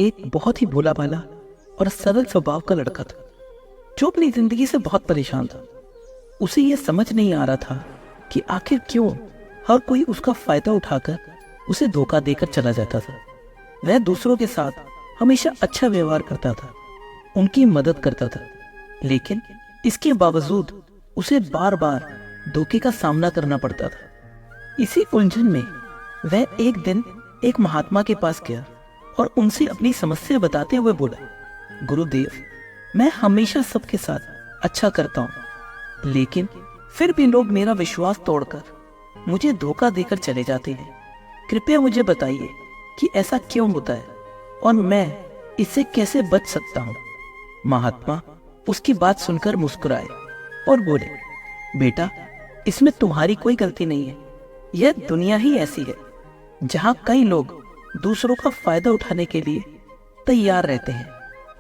एक बहुत ही भोला भाला और सरल स्वभाव का लड़का था जो अपनी जिंदगी से बहुत परेशान था। उसे यह समझ नहीं आ रहा था कि आखिर क्यों हर कोई उसका फायदा उठाकर उसे धोखा देकर चला जाता था। वह दूसरों के साथ हमेशा अच्छा व्यवहार करता था, उनकी मदद करता था, लेकिन इसके बावजूद उसे बार बार धोखे का सामना करना पड़ता था। इसी उलझन में वह एक दिन एक महात्मा के पास गया और उनसे अपनी समस्या बताते हुए बोला, गुरुदेव, मैं हमेशा सबके साथ अच्छा करता हूँ, लेकिन फिर भी लोग मेरा विश्वास तोड़कर मुझे धोखा देकर चले जाते हैं। कृपया मुझे बताइए कि ऐसा क्यों होता है और मैं इससे कैसे बच सकता हूँ। महात्मा उसकी बात सुनकर मुस्कुराए और बोले, बेटा, इसमें तुम्हारी कोई गलती नहीं है। यह दुनिया ही ऐसी है जहाँ कई लोग दूसरों का फायदा उठाने के लिए तैयार रहते हैं।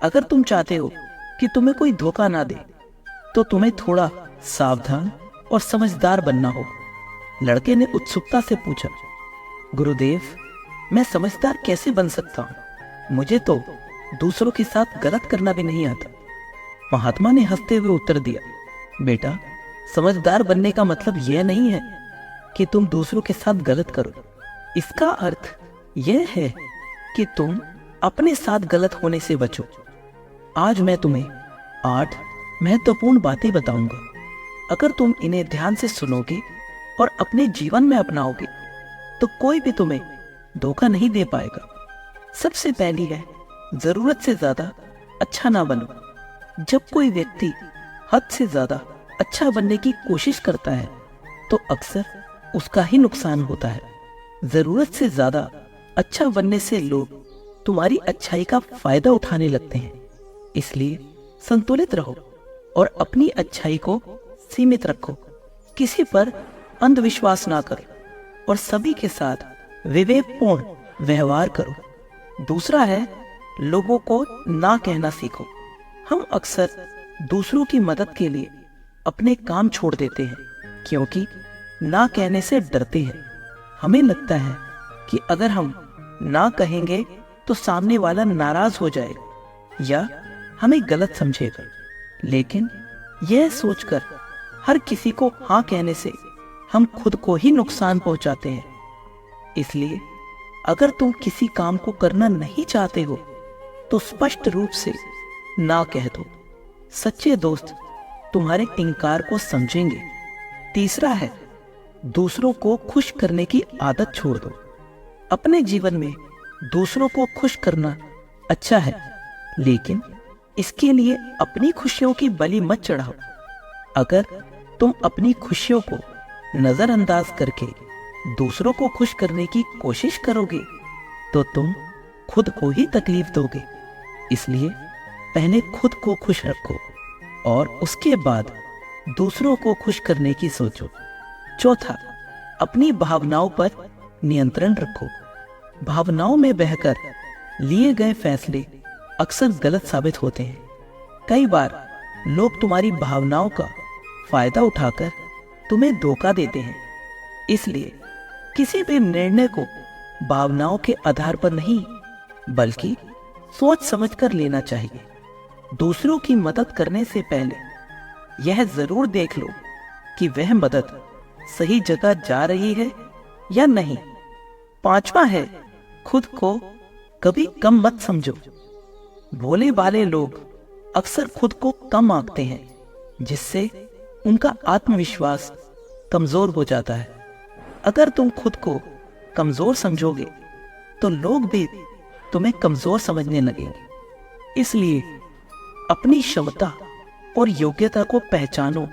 अगर तुम चाहते हो कि तुम्हें कोई धोखा ना दे, तो तुम्हें थोड़ा सावधान और समझदार बनना होगा। लड़के ने उत्सुकता से पूछा, गुरुदेव, मैं समझदार कैसे बन सकता हूँ? मुझे तो दूसरों के साथ गलत करना भी नहीं आता। महात्मा ने हंसते हुए उत्तर दिया, बेटा, समझदार बनने का मतलब यह नहीं है कि तुम दूसरों के साथ गलत करो। इसका अर्थ यह है कि तुम अपने साथ गलत होने से बचो। आज मैं तुम्हें 8 महत्वपूर्ण बातें बताऊंगा। अगर तुम इन्हें ध्यान से सुनोगे और अपने जीवन में अपनाओगे तो कोई भी तुम्हें धोखा नहीं दे पाएगा। सबसे पहली है, जरूरत से ज्यादा अच्छा ना बनो। जब कोई व्यक्ति हद से ज्यादा अच्छा बनने की कोशिश करता है तो अक्सर उसका ही नुकसान होता है। जरूरत से ज्यादा अच्छा बनने से लोग तुम्हारी अच्छाई का फायदा उठाने लगते हैं। इसलिए संतुलित रहो और अपनी अच्छाई को सीमित रखो। किसी पर अंधविश्वास ना करो और सभी के साथ विवेकपूर्ण व्यवहार करो। दूसरा है, लोगों को ना कहना सीखो। हम अक्सर दूसरों की मदद के लिए अपने काम छोड़ देते हैं क्योंकि ना कहने से डरते हैं। हमें लगता है कि अगर हम ना कहेंगे तो सामने वाला नाराज हो जाएगा या हमें गलत समझेगा, लेकिन यह सोचकर हर किसी को हाँ कहने से हम खुद को ही नुकसान पहुंचाते हैं। इसलिए अगर तुम किसी काम को करना नहीं चाहते हो तो स्पष्ट रूप से ना कह दो। सच्चे दोस्त तुम्हारे इनकार को समझेंगे। तीसरा है, दूसरों को खुश करने की आदत छोड़ दो। अपने जीवन में दूसरों को खुश करना अच्छा है, लेकिन इसके लिए अपनी खुशियों की बलि मत चढ़ाओ। अगर तुम अपनी खुशियों को नजरअंदाज करके दूसरों को खुश करने की कोशिश करोगे तो तुम खुद को ही तकलीफ दोगे। इसलिए पहले खुद को खुश रखो और उसके बाद दूसरों को खुश करने की सोचो। चौथा, अपनी भावनाओं पर नियंत्रण रखो। भावनाओं में बहकर लिए गए फैसले अक्सर गलत साबित होते हैं। कई बार लोग तुम्हारी भावनाओं का फायदा उठाकर तुम्हें धोखा देते हैं। इसलिए किसी भी निर्णय को भावनाओं के आधार पर नहीं बल्कि सोच समझकर लेना चाहिए। दूसरों की मदद करने से पहले यह जरूर देख लो कि वह मदद सही जगह जा रही है या नहीं। पांचवा है, खुद को कभी कम मत समझो। भोले भाले लोग अक्सर खुद को कम आंकते हैं, जिससे उनका आत्मविश्वास कमजोर हो जाता है। अगर तुम खुद को कमजोर समझोगे तो लोग भी तुम्हें कमजोर समझने लगेंगे। इसलिए अपनी क्षमता और योग्यता को पहचानो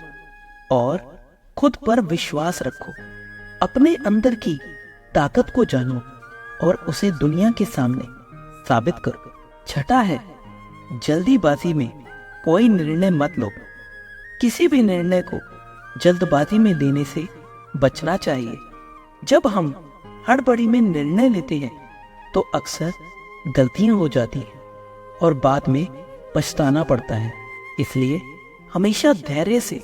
और खुद पर विश्वास रखो। अपने अंदर की ताकत को जानो और उसे दुनिया के सामने साबित करो। छठा है, जल्दीबाजी में कोई निर्णय मत लो। किसी भी निर्णय को जल्दबाजी में लेने से बचना चाहिए। जब हम हड़बड़ी में निर्णय लेते हैं तो अक्सर गलतियां हो जाती हैं और बाद में पछताना पड़ता है। इसलिए हमेशा धैर्य से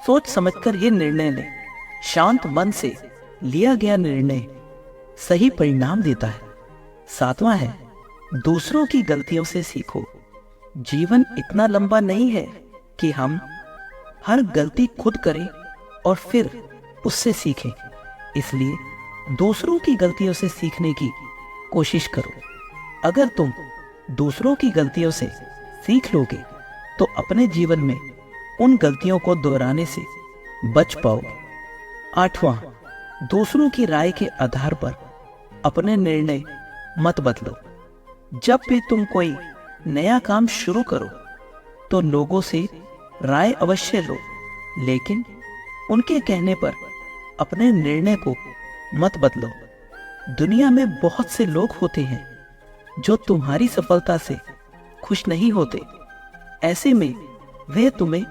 सोच समझकर ये निर्णय लें। शांत मन से लिया गया निर्णय सही परिणाम देता है। सातवां है, दूसरों की गलतियों से सीखो। जीवन इतना लंबा नहीं है कि हम हर गलती खुद करें और फिर उससे सीखें। इसलिए दूसरों की गलतियों से सीखने की कोशिश करो। अगर तुम दूसरों की गलतियों से सीख लोगे तो अपने जीवन में उन गलतियों को दोहराने से बच पाओगे। 8वां, दूसरों की राय के आधार पर अपने निर्णय मत बदलो। जब भी तुम कोई नया काम शुरू करो तो लोगों से राय अवश्य लो, लेकिन उनके कहने पर अपने निर्णय को मत बदलो। दुनिया में बहुत से लोग होते हैं जो तुम्हारी सफलता से खुश नहीं होते। ऐसे में वे तुम्हें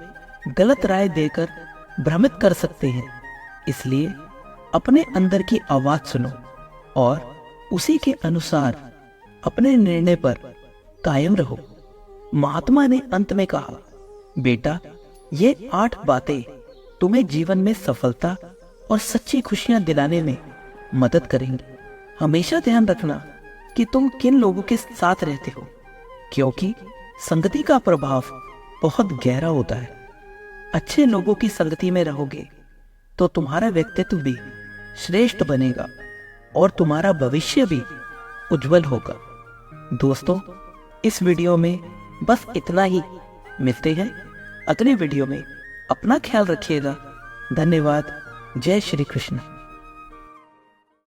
गलत राय देकर भ्रमित कर सकते हैं। इसलिए अपने अंदर की आवाज सुनो और उसी के अनुसार अपने निर्णय पर कायम रहो। महात्मा ने अंत में कहा, बेटा, ये 8 बातें तुम्हें जीवन में सफलता और सच्ची खुशियां दिलाने में मदद करेंगी। हमेशा ध्यान रखना कि तुम किन लोगों के साथ रहते हो, क्योंकि संगति का प्रभाव बहुत गहरा होता है। अच्छे लोगों की संगति में रहोगे तो तुम्हारा व्यक्तित्व भी श्रेष्ठ बनेगा और तुम्हारा भविष्य भी उज्जवल होगा। दोस्तों, इस वीडियो में बस इतना ही। मिलते हैं अगले वीडियो में। अपना ख्याल रखिएगा। धन्यवाद। जय श्री कृष्ण।